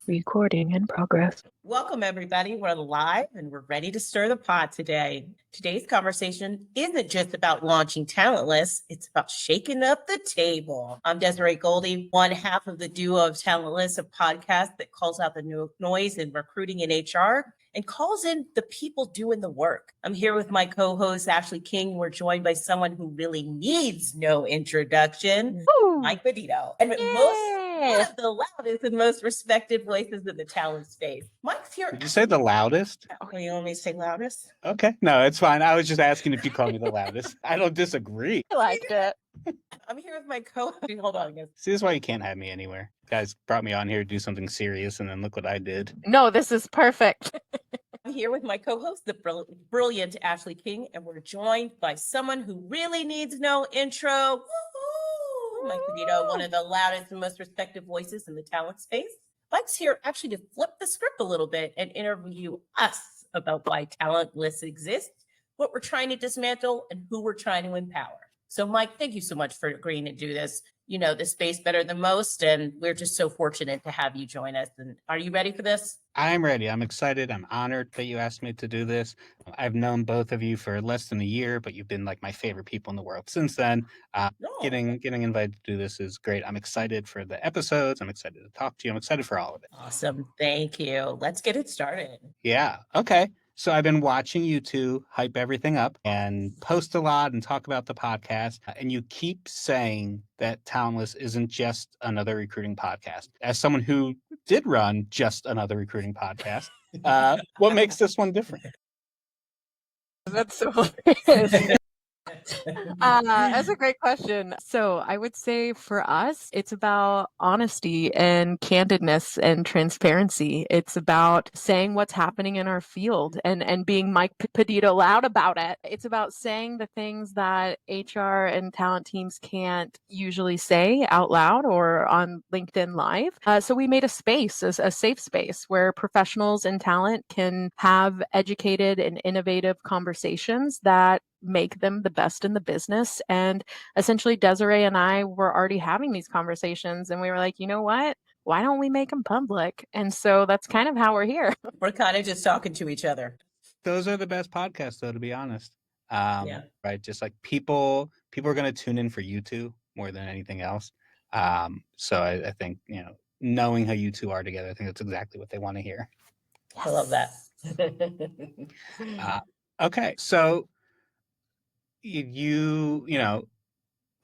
Recording in progress. Welcome, everybody. We're live and we're ready to stir the pot today. Today's conversation isn't just about launching Talentless, it's about shaking up the table. I'm Desiree Goldey, one half of the duo of Talentless, a podcast that calls out the noise in recruiting and HR and calls in the people doing the work. I'm here with my co-host, Ashley King. We're joined by someone who really needs no introduction, Mike Peditto. And one of the loudest and most respected voices in the talent space. Mike's here. Did you say the loudest? Oh, you want me to say loudest? Okay. No, it's fine. I was just asking if you call me the loudest. I don't disagree. I liked it. I'm here with my co-host. Hold on, guys. See, this is why you can't have me anywhere. You guys brought me on here to do something serious, and then look what I did. No, this is perfect. I'm here with my co-host, the brilliant Ashley King, and we're joined by someone who really needs no intro. Woo-hoo! Mike Peditto, one of the loudest and most respected voices in the talent space. Mike's here actually to flip the script a little bit and interview us about why Talentless exists, what we're trying to dismantle, and who we're trying to empower. So, Mike, thank you so much for agreeing to do this. You know this space better than most, and we're just so fortunate to have you join us. And are you ready for this? I'm ready. I'm excited. I'm honored that you asked me to do this. I've known both of you for less than a year, but you've been like my favorite people in the world since then. Getting invited to do this is great. I'm excited for the episodes. I'm excited to talk to you. I'm excited for all of it. Awesome. Thank you. Let's get it started. Yeah. Okay. So I've been watching you two hype everything up and post a lot and talk about the podcast. And you keep saying that Talentless isn't just another recruiting podcast. As someone who did run just another recruiting podcast, what makes this one different? That's so hilarious. That's a great question. So I would say for us, it's about honesty and candidness and transparency. It's about saying what's happening in our field and being Mike Peditto loud about it. It's about saying the things that HR and talent teams can't usually say out loud or on LinkedIn Live. So we made a space, a safe space where professionals and talent can have educated and innovative conversations that make them the best in the business. And essentially, Desiree and I were already having these conversations, and we were like, you know what? Why don't we make them public? And so that's kind of how we're here. We're kind of just talking to each other. Those are the best podcasts, though, to be honest. Yeah. Right. Just like people are going to tune in for you two more than anything else. So I think, knowing how you two are together, I think that's exactly what they want to hear. I love that. Okay. So you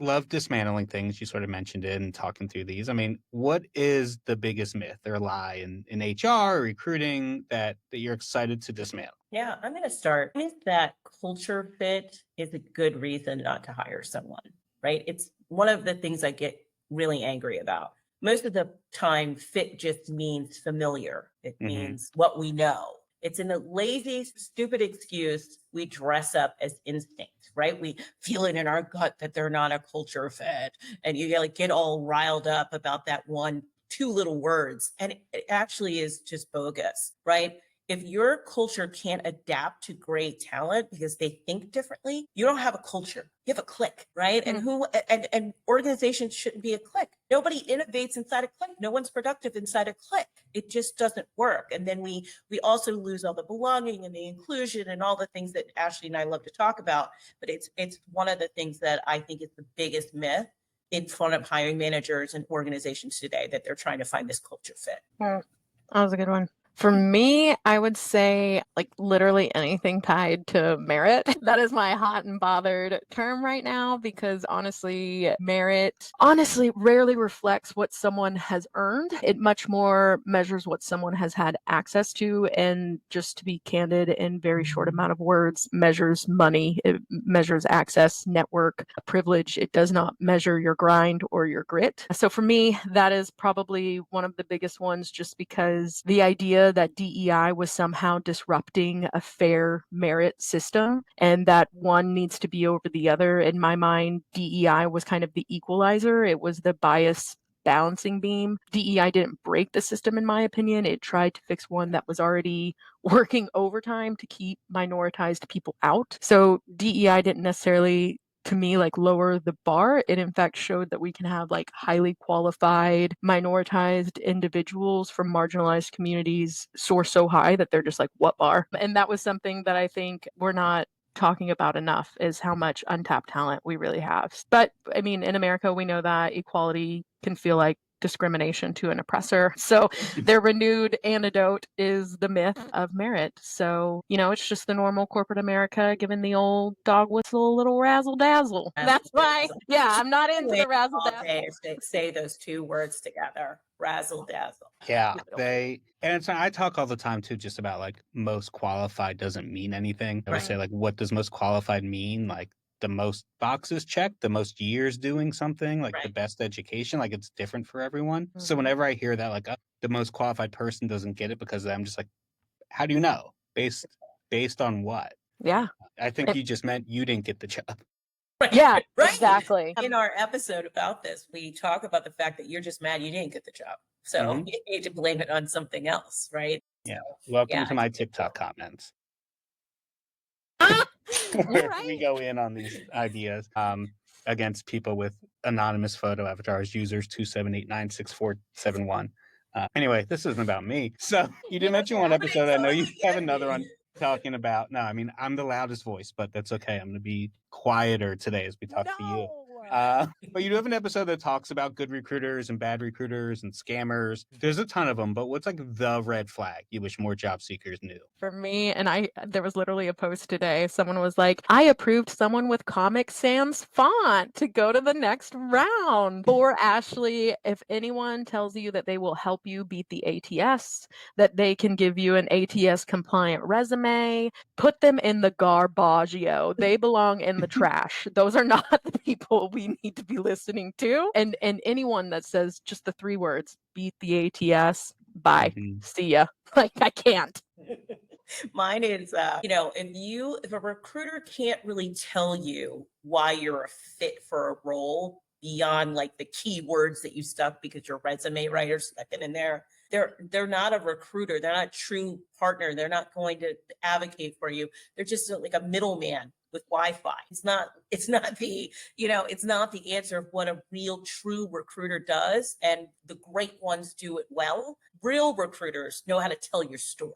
love dismantling things. You sort of mentioned it and talking through these. I mean, what is the biggest myth or lie in HR or recruiting that you're excited to dismantle? Yeah, I'm going to start with that culture fit is a good reason not to hire someone, right? It's one of the things I get really angry about. Most of the time, fit just means familiar. It means what we know. It's in a lazy, stupid excuse. We dress up as instinct, right? We feel it in our gut that they're not a culture fit. And you get all riled up about that two little words. And it actually is just bogus, right? If your culture can't adapt to great talent because they think differently, you don't have a culture. You have a clique, right? And organizations shouldn't be a clique. Nobody innovates inside a clique. No one's productive inside a clique. It just doesn't work. And then we also lose all the belonging and the inclusion and all the things that Ashley and I love to talk about. But it's one of the things that I think is the biggest myth in front of hiring managers and organizations today, that they're trying to find this culture fit. That was a good one. For me, I would say like literally anything tied to merit. That is my hot and bothered term right now, because honestly, merit rarely reflects what someone has earned. It much more measures what someone has had access to. And just to be candid, in very short amount of words, measures money, it measures access, network, privilege. It does not measure your grind or your grit. So for me, that is probably one of the biggest ones, just because the idea that DEI was somehow disrupting a fair merit system and that one needs to be over the other. In my mind, DEI was kind of the equalizer. It was the bias balancing beam. DEI didn't break the system, in my opinion. It tried to fix one that was already working overtime to keep minoritized people out. So DEI didn't necessarily to me, like, lower the bar. It in fact showed that we can have like highly qualified, minoritized individuals from marginalized communities soar so high that they're just like, what bar? And that was something that I think we're not talking about enough, is how much untapped talent we really have. But I mean, in America, we know that equality can feel like discrimination to an oppressor. So their renewed antidote is the myth of merit. So, it's just the normal corporate America giving the old dog whistle a little razzle dazzle. That's why, yeah, I'm not into the razzle all day dazzle. say those two words together, razzle dazzle. Yeah, I talk all the time too, just about like most qualified doesn't mean anything. I would say, like, what does most qualified mean? Like the most boxes checked, the most years doing something, like the best education, like it's different for everyone. So whenever I hear that, like, the most qualified person doesn't get it, because I'm just like, how do you know? Based on what? Yeah. I think you just meant you didn't get the job. Right. Yeah, Right. exactly. In our episode about this, we talk about the fact that you're just mad you didn't get the job. So you need to blame it on something else, right? Yeah. So, Welcome to my TikTok comments. Where we go in on these ideas against people with anonymous photo avatars, users 278964771. Anyway, this isn't about me. So you did mention one episode. I know you have another one talking about. No, I mean, I'm the loudest voice, but that's okay. I'm going to be quieter today as we talk to you. But you do have an episode that talks about good recruiters and bad recruiters and scammers. There's a ton of them, but what's like the red flag you wish more job seekers knew? For me, and there was literally a post today. Someone was like, I approved someone with Comic Sans font to go to the next round. For Ashley, if anyone tells you that they will help you beat the ATS, that they can give you an ATS compliant resume, put them in the garbaggio. They belong in the trash. Those are not the people we need to be listening to. And anyone that says just the 3 words, beat the ATS, bye. See ya. Like, I can't. Mine is, if a recruiter can't really tell you why you're a fit for a role beyond like the keywords that you stuck because your resume writer stuck it in there, they're not a recruiter. They're not a true partner. They're not going to advocate for you. They're just like a middleman with Wi-Fi. It's not the answer of what a real true recruiter does. And the great ones do it well. Real recruiters know how to tell your story,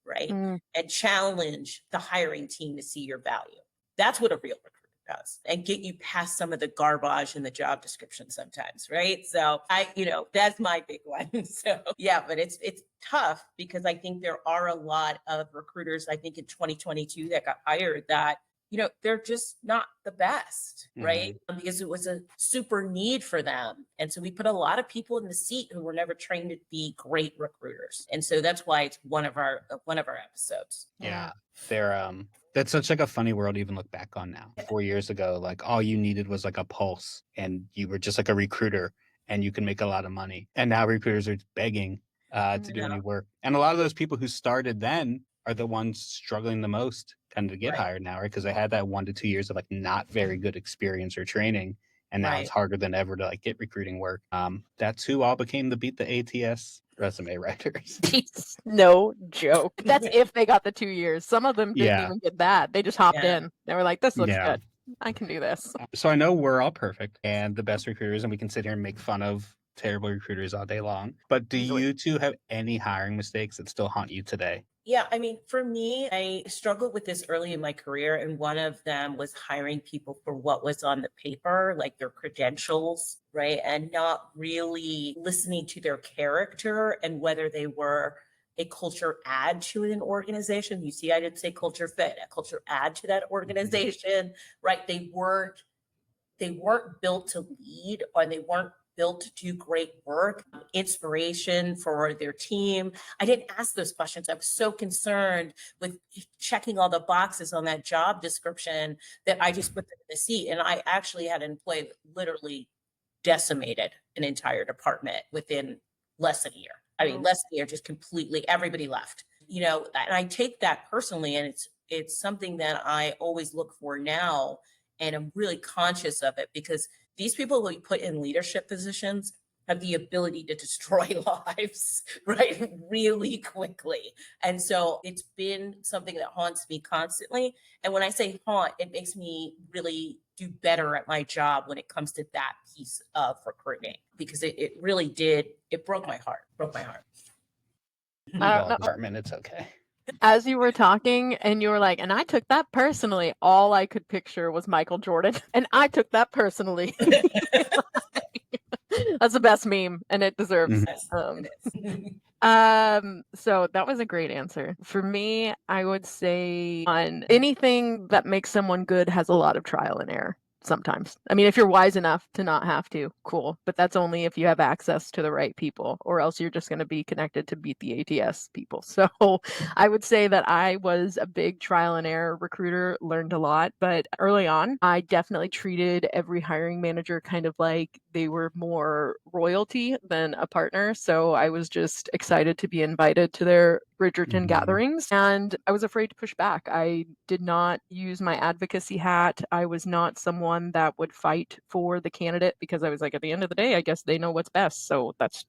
right? And challenge the hiring team to see your value. That's what a real recruiter does, and get you past some of the garbage in the job description sometimes, right? So that's my big one. So yeah, but it's tough because I think there are a lot of recruiters, I think in 2022 that got hired that, they're just not the best, right? Because it was a super need for them. And so we put a lot of people in the seat who were never trained to be great recruiters. And so that's why it's one of our episodes. Yeah. That's such like a funny world to even look back on now. 4 years ago, like all you needed was like a pulse and you were just like a recruiter and you can make a lot of money. And now recruiters are begging to do any work. And a lot of those people who started then are the ones struggling the most kind of to get hired now, right? Because they had that 1 to 2 years of like not very good experience or training. And now it's harder than ever to like get recruiting work. That's who all became the beat the ATS resume writers. No joke. That's if they got the 2 years. Some of them didn't even get that. They just hopped in. They were like, this looks good. I can do this. So I know we're all perfect and the best recruiters, and we can sit here and make fun of terrible recruiters all day long. But do you two have any hiring mistakes that still haunt you today? Yeah, I mean, for me, I struggled with this early in my career, and one of them was hiring people for what was on the paper, like their credentials, right? And not really listening to their character and whether they were a culture add to an organization. You see, I didn't say culture fit, a culture add to that organization, right? They weren't built to lead, or they weren't built to do great work, inspiration for their team. I didn't ask those questions. I was so concerned with checking all the boxes on that job description that I just put them in the seat. And I actually had an employee that literally decimated an entire department within less than a year. I mean, less than a year, just completely, everybody left. And I take that personally, and it's something that I always look for now. And I'm really conscious of it because these people who we put in leadership positions have the ability to destroy lives, right? Really quickly. And so it's been something that haunts me constantly. And when I say haunt, it makes me really do better at my job when it comes to that piece of recruiting, because it really did. It broke my heart. I don't Well, know. department, it's okay. As you were talking and you were like, and I took that personally, all I could picture was Michael Jordan. And I took that personally. That's the best meme, and it deserves. Yes, Um, it so that was a great answer. For me, I would say on anything that makes someone good has a lot of trial and error sometimes. I mean, if you're wise enough to not have to, cool. But that's only if you have access to the right people, or else you're just going to be connected to beat the ATS people. So I would say that I was a big trial and error recruiter, learned a lot. But early on, I definitely treated every hiring manager kind of like they were more royalty than a partner. So I was just excited to be invited to their Bridgerton Mhm. gatherings, and I was afraid to push back. I did not use my advocacy hat. I was not someone that would fight for the candidate, because I was like, at the end of the day, I guess they know what's best. So that's,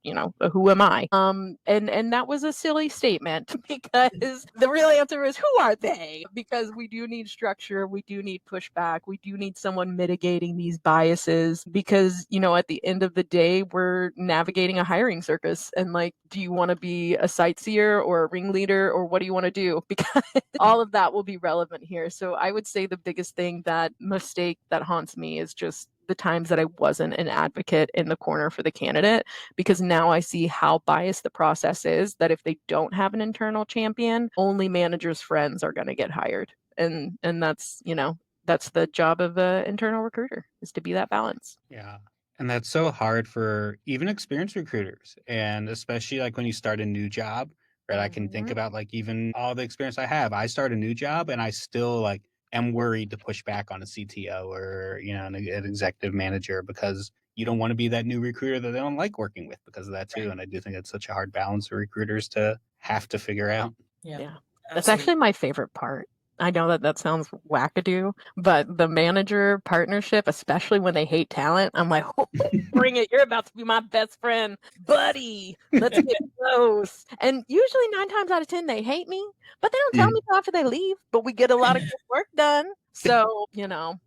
who am I? And that was a silly statement because the real answer is, who are they? Because we do need structure, we do need pushback, we do need someone mitigating these biases, because at the end of the day, we're navigating a hiring circus, and like, do you want to be a sightseer or a ringleader, or what do you want to do? Because all of that will be relevant here. So I would say the biggest thing, that mistake that haunts me, is just the times that I wasn't an advocate in the corner for the candidate, because now I see how biased the process is, that if they don't have an internal champion, only managers' friends are going to get hired. And that's the job of an internal recruiter, is to be that balance. Yeah. And that's so hard for even experienced recruiters. And especially like when you start a new job, right? I can think Mhm. about like even all the experience I have. I start a new job and I still like am worried to push back on a CTO or, an executive manager, because you don't want to be that new recruiter that they don't like working with because of that too. Right. And I do think it's such a hard balance for recruiters to have to figure out. Yeah. That's actually my favorite part. I know that sounds wackadoo, but the manager partnership, especially when they hate talent, I'm like, oh, bring it. You're about to be my best friend, buddy. Let's get close. And usually 9 times out of 10, they hate me, but they don't tell me till after they leave. But we get a lot of good work done. So,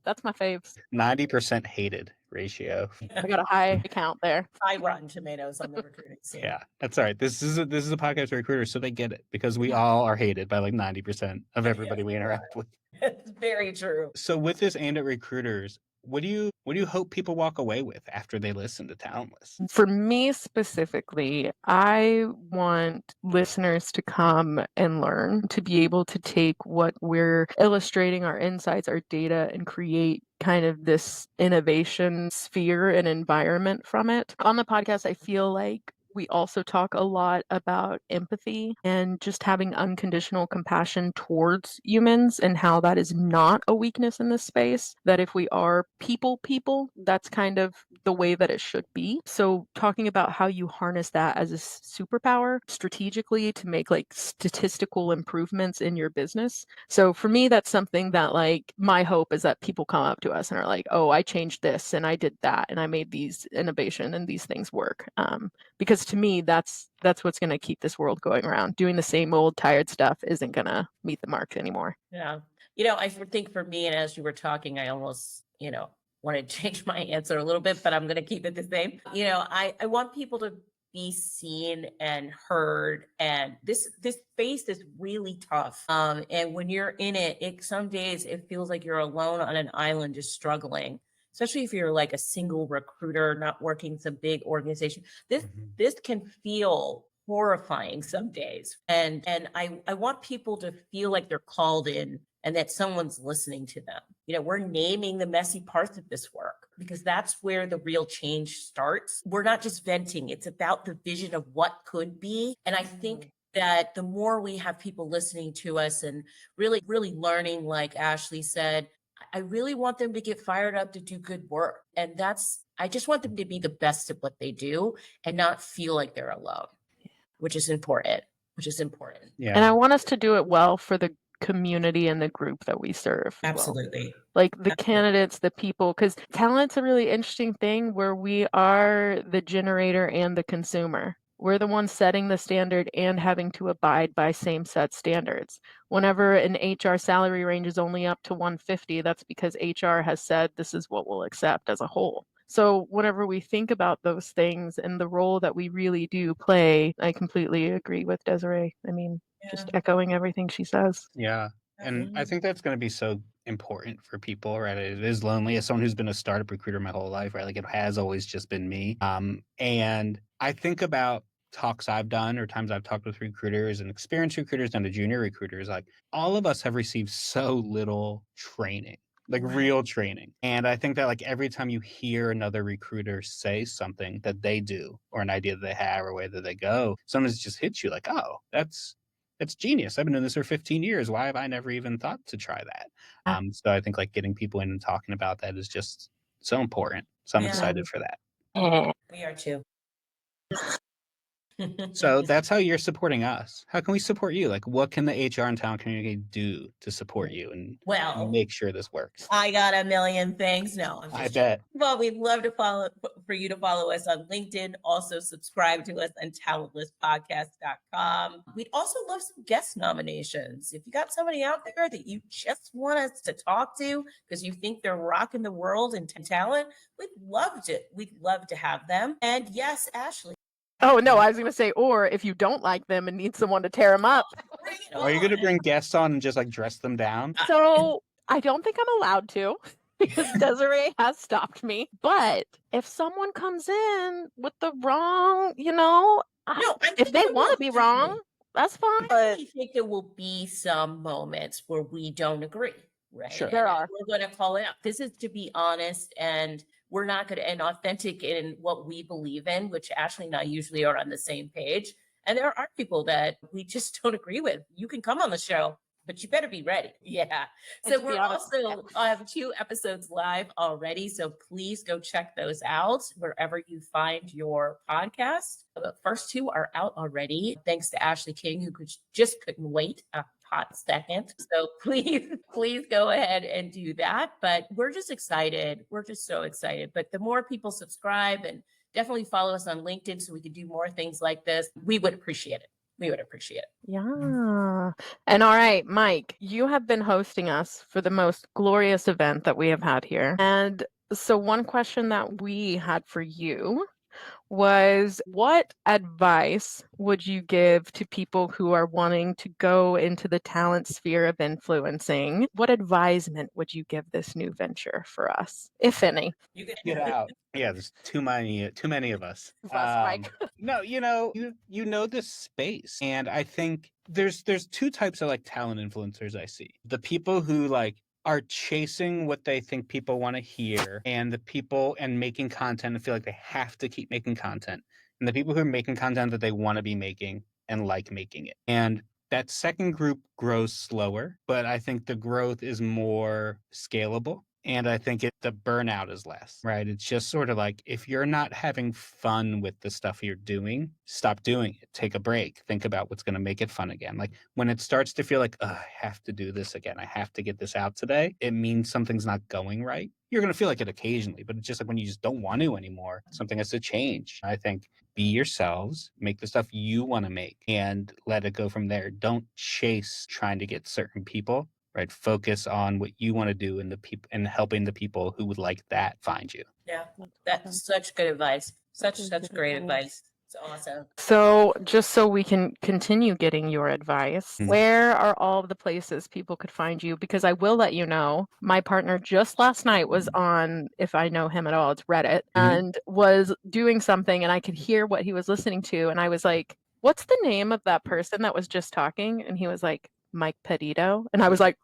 that's my faves. 90% hated ratio. I got a high count there. high Rotten Tomatoes on the recruiting scene. Yeah, that's all right. This is a podcast for recruiters, so they get it, because we Yeah. all are hated by like 90% of everybody we interact with. It's very true. So with this aimed at recruiters, what do you hope people walk away with after they listen to Talentless? For me specifically, I want listeners to come and learn, to be able to take what we're illustrating, our insights, our data, and create kind of this innovation sphere and environment from it. On the podcast, I feel like we also talk a lot about empathy and just having unconditional compassion towards humans, and how that is not a weakness in this space. That if we are people, that's kind of the way that it should be. So talking about how you harness that as a superpower strategically to make like statistical improvements in your business. So for me, that's something that, like, my hope is that people come up to us and are like, oh, I changed this and I did that and I made these innovation and these things work. Because to me, that's what's going to keep this world going around. Doing the same old tired stuff isn't going to meet the mark anymore. Yeah. I think for me, and as you were talking, I almost, want to change my answer a little bit, but I'm going to keep it the same. I want people to be seen and heard, and this space is really tough. And when you're in it, some days it feels like you're alone on an island just struggling, especially if you're like a single recruiter, not working some big organization. This can feel horrifying some days. And I want people to feel like they're called in and that someone's listening to them. We're naming the messy parts of this work, because that's where the real change starts. We're not just venting, it's about the vision of what could be. And I think that the more we have people listening to us and really, really learning, like Ashley said, I really want them to get fired up to do good work. And I just want them to be the best at what they do and not feel like they're alone, which is important. Yeah. And I want us to do it well for the community and the group that we serve. Absolutely. Like the candidates, the people, because talent's a really interesting thing where we are the generator and the consumer. We're the ones setting the standard and having to abide by same set standards. Whenever an HR salary range is only up to 150, that's because HR has said this is what we'll accept as a whole. So whenever we think about those things and the role that we really do play, I completely agree with Desiree. I mean, just echoing everything she says. Yeah. And I think that's going to be so important for people, right? It is lonely as someone who's been a startup recruiter my whole life, right? Like it has always just been me. And I think about talks I've done or times I've talked with recruiters and experienced recruiters and to junior recruiters. Like all of us have received so little training, like real training. And I think that like every time you hear another recruiter say something that they do or an idea that they have or where they go, sometimes it just hits you like, oh, that's genius. I've been doing this for 15 years. Why have I never even thought to try that? So I think like getting people in and talking about that is just so important. So I'm excited for that. We are too. So that's how you're supporting us. How can we support you? Like what can the HR and talent community do to support you and make sure this works? I got a million things. No, I'm just I bet. Well, we'd love to for you to follow us on LinkedIn. Also subscribe to us on talentlesspodcast.com. We'd also love some guest nominations. If you got somebody out there that you just want us to talk to because you think they're rocking the world in talent, we'd love to have them. And yes, Ashley. Oh, no, I was going to say, or if you don't like them and need someone to tear them up. Are you going to bring guests on and just like dress them down? So I don't think I'm allowed to because Desiree has stopped me. But if someone comes in with the wrong, if they want to be wrong, that's fine. I think there will be some moments where we don't agree, right? Sure. There are. We're going to call it out. This is to be honest, and we're not going to, and authentic in what we believe in, which Ashley and I usually are on the same page. And there are people that we just don't agree with. You can come on the show, but you better be ready. Yeah. So we're also have 2 episodes live already. So please go check those out wherever you find your podcast. The first 2 are out already. Thanks to Ashley King, who just couldn't wait a hot second. So please go ahead and do that. But we're just excited. We're just so excited. But the more people subscribe and definitely follow us on LinkedIn so we can do more things like this, we would appreciate it. We would appreciate it. Yeah. And all right, Mike, you have been hosting us for the most glorious event that we have had here. And so one question that we had for you was, what advice would you give to people who are wanting to go into the talent sphere of influencing? What advisement would you give this new venture for us, if any? You can Get out. Yeah, there's too many of us. Mike. No, you know this space, and I think there's 2 types of like talent influencers I see. The people who like are chasing what they think people want to hear, and the people and making content and feel like they have to keep making content, and the people who are making content that they want to be making and like making it. And that second group grows slower, but I think the growth is more scalable. And I think the burnout is less, right? It's just sort of like, if you're not having fun with the stuff you're doing, stop doing it. Take a break. Think about what's going to make it fun again. Like when it starts to feel like, I have to do this again. I have to get this out today. It means something's not going right. You're going to feel like it occasionally, but it's just like when you just don't want to anymore, something has to change. I think be yourselves, make the stuff you want to make and let it go from there. Don't chase trying to get certain people. Right. Focus on what you want to do and the people and helping the people who would like that find you. Yeah, that's such good advice. Such great advice. It's awesome. So just so we can continue getting your advice, where are all of the places people could find you? Because I will let you know, my partner just last night was on, if I know him at all, it's Reddit, and was doing something and I could hear what he was listening to. And I was like, what's the name of that person that was just talking? And he was like, Mike Peditto. And I was like,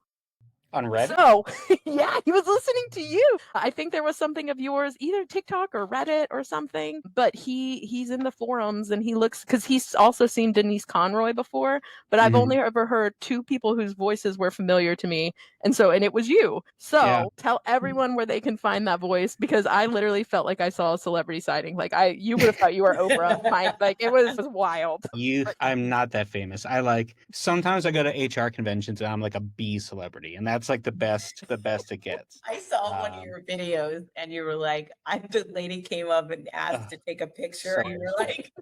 on Reddit? So, yeah, he was listening to you. I think there was something of yours, either TikTok or Reddit or something, but he's in the forums and he looks, because he's also seen Denise Conroy before, but I've only ever heard 2 people whose voices were familiar to me. And it was you. So tell everyone where they can find that voice, because I literally felt like I saw a celebrity sighting. Like you would have thought you were Oprah, Mike. Like it was wild. I'm not that famous. Sometimes I go to HR conventions and I'm like a B celebrity, and That's like the best it gets. I saw one of your videos and you were like, the lady came up and asked to take a picture. And you were like,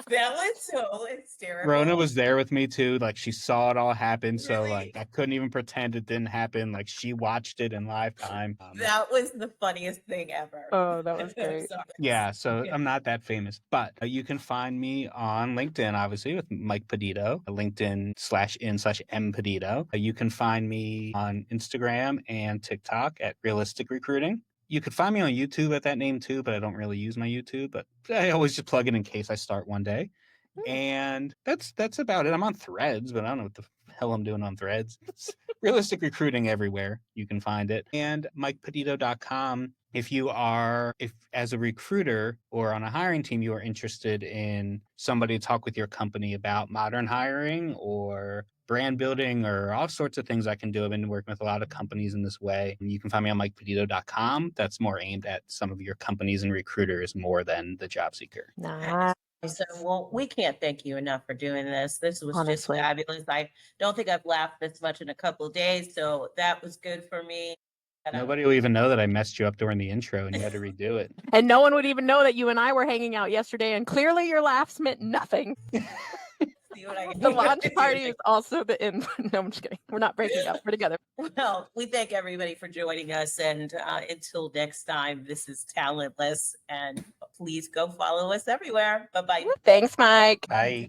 that was so hysterical. Rona was there with me too. Like she saw it all happen. So Really? like I couldn't even pretend it didn't happen. Like she watched it in live time. That was the funniest thing ever. Oh, that was I'm great. sorry. Yeah, so I'm not that famous, but you can find me on LinkedIn, obviously, with Mike Peditto, LinkedIn/in/M Peditto. You can find me on Instagram and TikTok at Realistic Recruiting. You could find me on YouTube at that name too, but I don't really use my YouTube, but I always just plug it in case I start one day. And that's about it. I'm on Threads, but I don't know what the hell I'm doing on Threads. It's Realistic Recruiting everywhere. You can find it. And MikePeditto.com. If as a recruiter or on a hiring team, you are interested in somebody to talk with your company about modern hiring or brand building or all sorts of things I can do. I've been working with a lot of companies in this way. You can find me on MikePeditto.com. That's more aimed at some of your companies and recruiters more than the job seeker. Nice. So, well, we can't thank you enough for doing this. This was Honestly. just fabulous. I don't think I've laughed this much in a couple of days, so that was good for me. And Nobody will even know that I messed you up during the intro and you had to redo it. And no one would even know that you and I were hanging out yesterday, and clearly your laughs meant nothing. see what I The launch party is also the end. No, I'm just kidding. We're not breaking up. We're together. Well, we thank everybody for joining us. And until next time, this is Talentless. And please go follow us everywhere. Bye-bye. Thanks, Mike. Bye.